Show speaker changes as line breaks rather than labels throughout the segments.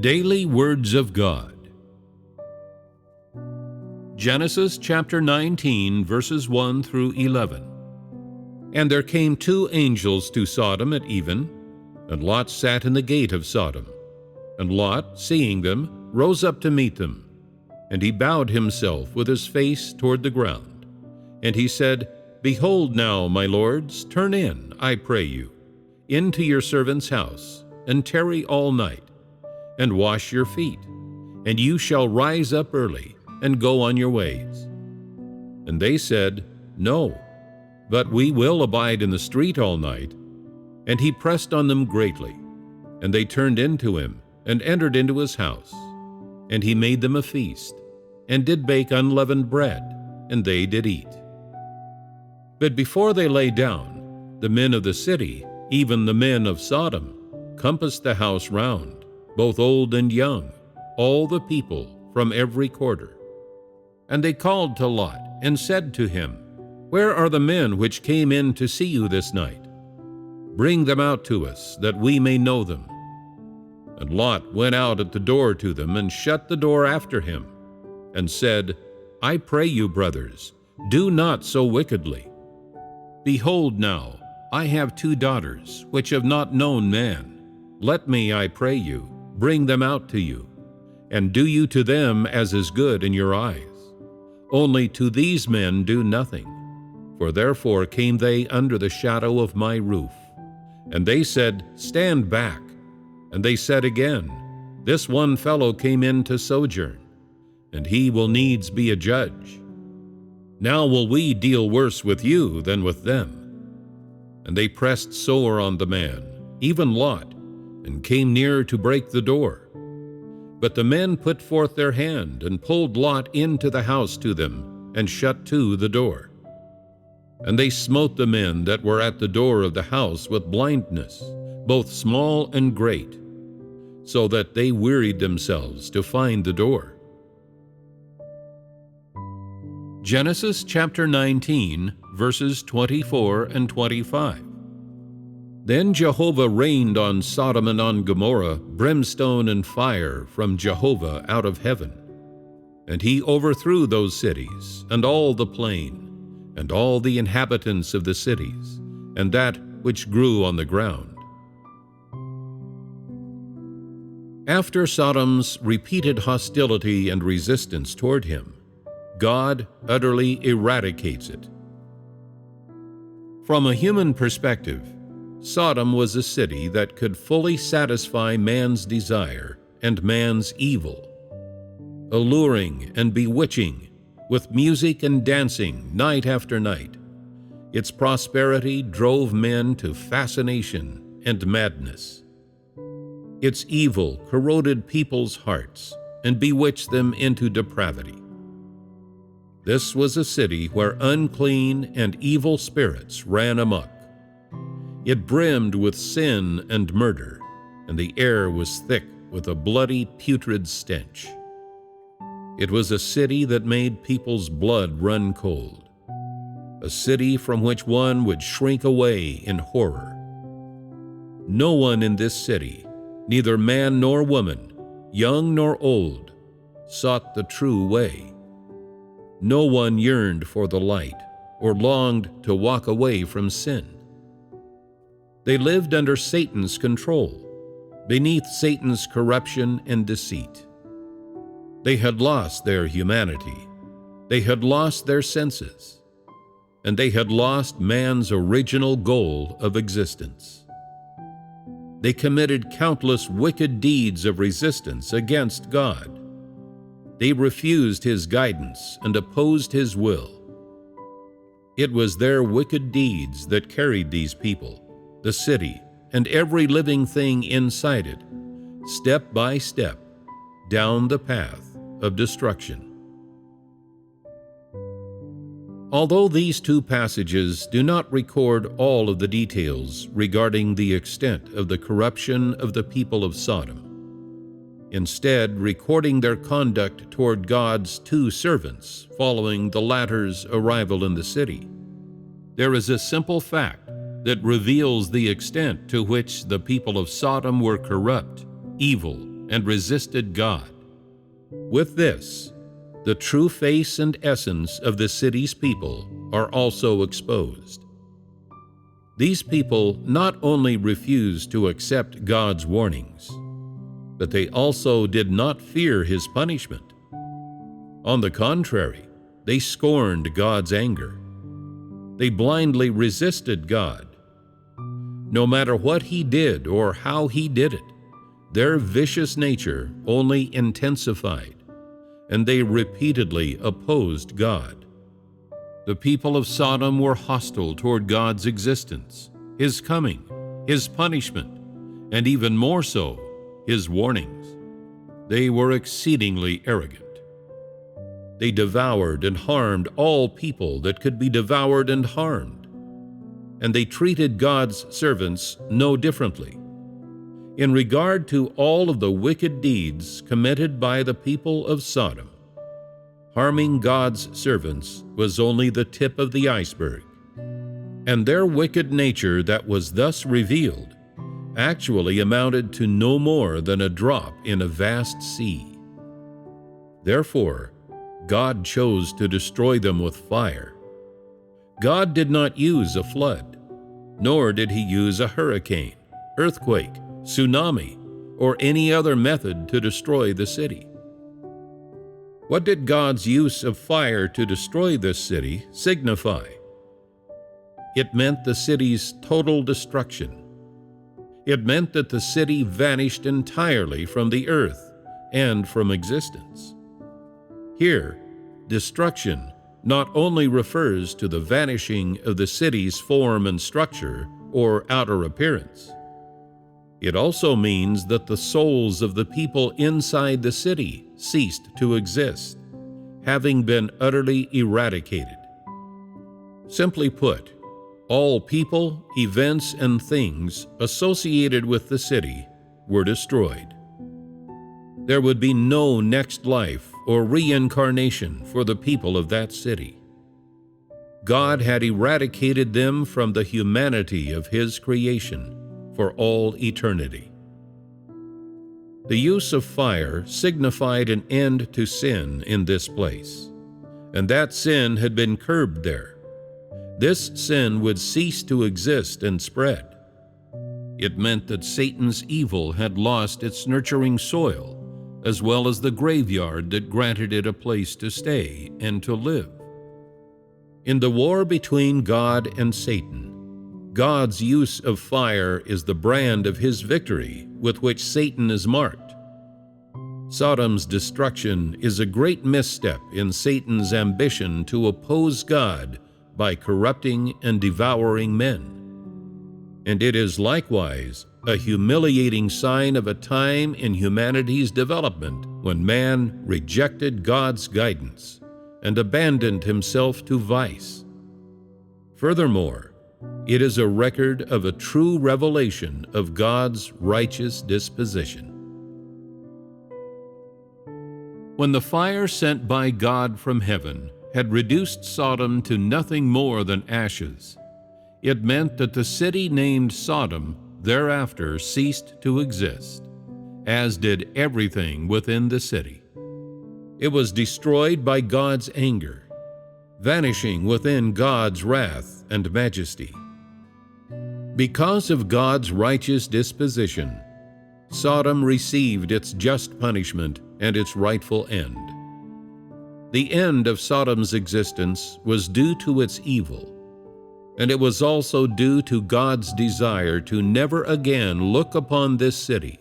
Daily Words of God. Genesis chapter 19, verses 1 through 11. And there came 2 angels to Sodom at even, and Lot sat in the gate of Sodom. And Lot, seeing them, rose up to meet them. And he bowed himself with his face toward the ground. And he said, Behold now, my lords, turn in, I pray you, into your servant's house, and tarry all night, and wash your feet, and you shall rise up early, and go on your ways. And they said, No, but we will abide in the street all night. And he pressed on them greatly. And they turned into him, and entered into his house. And he made them a feast, and did bake unleavened bread, and they did eat. But before they lay down, the men of the city, even the men of Sodom, compassed the house round, both old and young, all the people from every quarter. And they called to Lot, and said to him, Where are the men which came in to see you this night? Bring them out to us, that we may know them. And Lot went out at the door to them, and shut the door after him, and said, I pray you, brothers, do not so wickedly. Behold now, I have 2 daughters, which have not known man. Let me, I pray you, bring them out to you, and do you to them as is good in your eyes. Only to these men do nothing, for therefore came they under the shadow of my roof. And they said, Stand back. And they said again, This one fellow came in to sojourn, and he will needs be a judge. Now will we deal worse with you than with them. And they pressed sore on the man, even Lot, and came near to break the door. But the men put forth their hand, and pulled Lot into the house to them, and shut to the door. And they smote the men that were at the door of the house with blindness, both small and great, so that they wearied themselves to find the door. Genesis chapter 19, verses 24 and 25. Then Jehovah rained on Sodom and on Gomorrah brimstone and fire from Jehovah out of heaven. And he overthrew those cities, and all the plain, and all the inhabitants of the cities, and that which grew on the ground. After Sodom's repeated hostility and resistance toward him, God utterly eradicates it. From a human perspective, Sodom was a city that could fully satisfy man's desire and man's evil. Alluring and bewitching, with music and dancing night after night, its prosperity drove men to fascination and madness. Its evil corroded people's hearts and bewitched them into depravity. This was a city where unclean and evil spirits ran amok. It brimmed with sin and murder, and the air was thick with a bloody, putrid stench. It was a city that made people's blood run cold, a city from which one would shrink away in horror. No one in this city, neither man nor woman, young nor old, sought the true way. No one yearned for the light or longed to walk away from sin. They lived under Satan's control, beneath Satan's corruption and deceit. They had lost their humanity. They had lost their senses. And they had lost man's original goal of existence. They committed countless wicked deeds of resistance against God. They refused his guidance and opposed his will. It was their wicked deeds that carried these people, the city, and every living thing inside it, step by step, down the path of destruction. Although these 2 passages do not record all of the details regarding the extent of the corruption of the people of Sodom, instead recording their conduct toward God's 2 servants following the latter's arrival in the city, there is a simple fact that reveals the extent to which the people of Sodom were corrupt, evil, and resisted God. With this, the true face and essence of the city's people are also exposed. These people not only refused to accept God's warnings, but they also did not fear His punishment. On the contrary, they scorned God's anger. They blindly resisted God. No matter what He did or how He did it, their vicious nature only intensified, and they repeatedly opposed God. The people of Sodom were hostile toward God's existence, His coming, His punishment, and even more so, His warnings. They were exceedingly arrogant. They devoured and harmed all people that could be devoured and harmed, and they treated God's servants no differently. In regard to all of the wicked deeds committed by the people of Sodom, harming God's servants was only the tip of the iceberg, and their wicked nature that was thus revealed actually amounted to no more than a drop in a vast sea. Therefore, God chose to destroy them with fire. God did not use a flood, nor did He use a hurricane, earthquake, tsunami, or any other method to destroy the city. What did God's use of fire to destroy this city signify? It meant the city's total destruction. It meant that the city vanished entirely from the earth and from existence. Here, destruction not only refers to the vanishing of the city's form and structure or outer appearance. It also means that the souls of the people inside the city ceased to exist, having been utterly eradicated. Simply put, all people, events, and things associated with the city were destroyed. There would be no next life or reincarnation for the people of that city. God had eradicated them from the humanity of His creation for all eternity. The use of fire signified an end to sin in this place, and that sin had been curbed there. This sin would cease to exist and spread. It meant that Satan's evil had lost its nurturing soil, as well as the graveyard that granted it a place to stay and to live. In the war between God and Satan, God's use of fire is the brand of His victory with which Satan is marked. Sodom's destruction is a great misstep in Satan's ambition to oppose God by corrupting and devouring men. And it is likewise a humiliating sign of a time in humanity's development when man rejected God's guidance and abandoned himself to vice. Furthermore, it is a record of a true revelation of God's righteous disposition. When the fire sent by God from heaven had reduced Sodom to nothing more than ashes, it meant that the city named Sodom thereafter ceased to exist, as did everything within the city. It was destroyed by God's anger, vanishing within God's wrath and majesty. Because of God's righteous disposition, Sodom received its just punishment and its rightful end. The end of Sodom's existence was due to its evil, and it was also due to God's desire to never again look upon this city,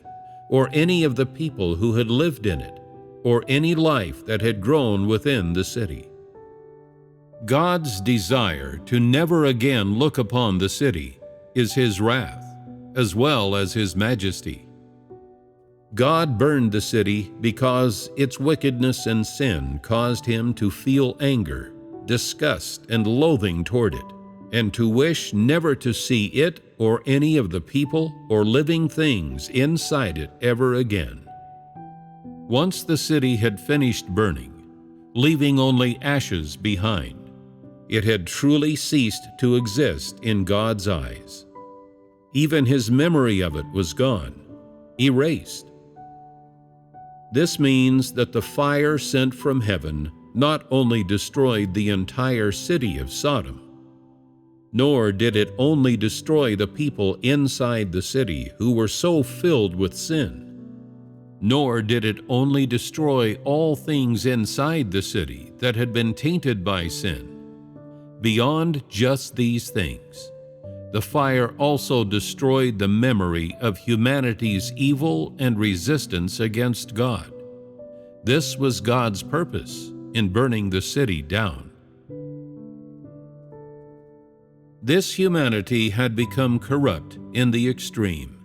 or any of the people who had lived in it, or any life that had grown within the city. God's desire to never again look upon the city is His wrath, as well as His majesty. God burned the city because its wickedness and sin caused Him to feel anger, disgust, and loathing toward it, and to wish never to see it or any of the people or living things inside it ever again. Once the city had finished burning, leaving only ashes behind, it had truly ceased to exist in God's eyes. Even His memory of it was gone, erased. This means that the fire sent from heaven not only destroyed the entire city of Sodom, nor did it only destroy the people inside the city who were so filled with sin, nor did it only destroy all things inside the city that had been tainted by sin. Beyond just these things, the fire also destroyed the memory of humanity's evil and resistance against God. This was God's purpose in burning the city down. This humanity had become corrupt in the extreme.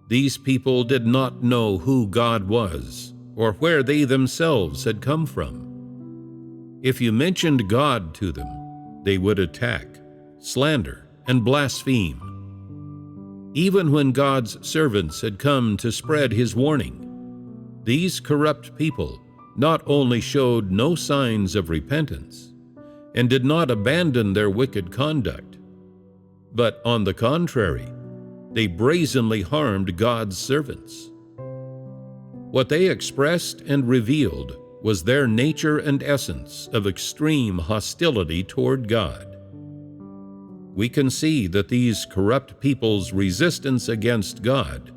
These people did not know who God was or where they themselves had come from. If you mentioned God to them, they would attack, slander, and blaspheme. Even when God's servants had come to spread his warning, these corrupt people not only showed no signs of repentance and did not abandon their wicked conduct, but on the contrary, they brazenly harmed God's servants. What they expressed and revealed was their nature and essence of extreme hostility toward God. We can see that these corrupt people's resistance against God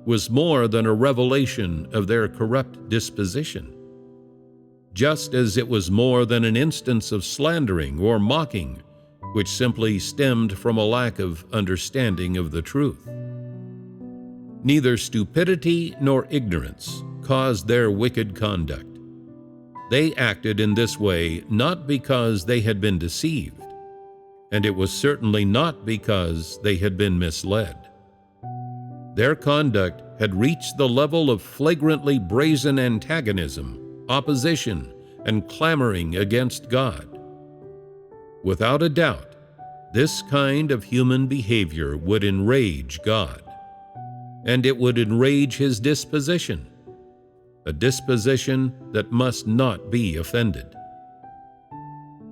was more than a revelation of their corrupt disposition, just as it was more than an instance of slandering or mocking, which simply stemmed from a lack of understanding of the truth. Neither stupidity nor ignorance caused their wicked conduct. They acted in this way not because they had been deceived, and it was certainly not because they had been misled. Their conduct had reached the level of flagrantly brazen antagonism, opposition, and clamoring against God. Without a doubt, this kind of human behavior would enrage God, and it would enrage his disposition, a disposition that must not be offended.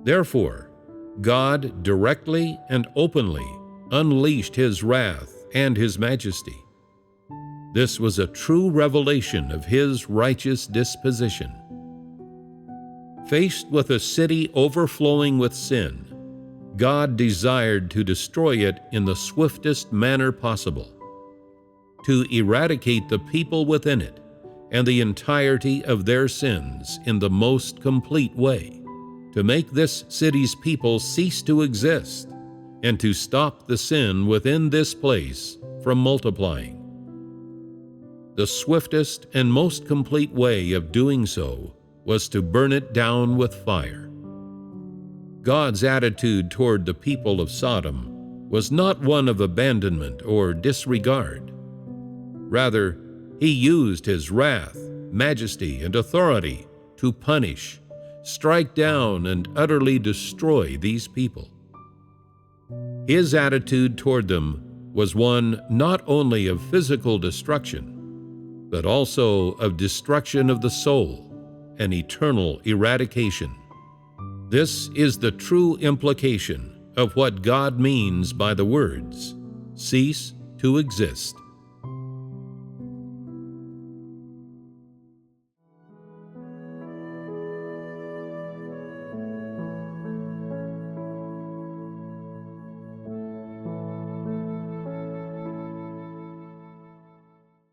Therefore, God directly and openly unleashed his wrath and his majesty. This was a true revelation of his righteous disposition. Faced with a city overflowing with sin, God desired to destroy it in the swiftest manner possible, to eradicate the people within it and the entirety of their sins in the most complete way, to make this city's people cease to exist, and to stop the sin within this place from multiplying. The swiftest and most complete way of doing so was to burn it down with fire. God's attitude toward the people of Sodom was not one of abandonment or disregard. Rather, he used his wrath, majesty, and authority to punish, strike down, and utterly destroy these people. His attitude toward them was one not only of physical destruction, but also of destruction of the soul and eternal eradication. This is the true implication of what God means by the words, "cease to exist."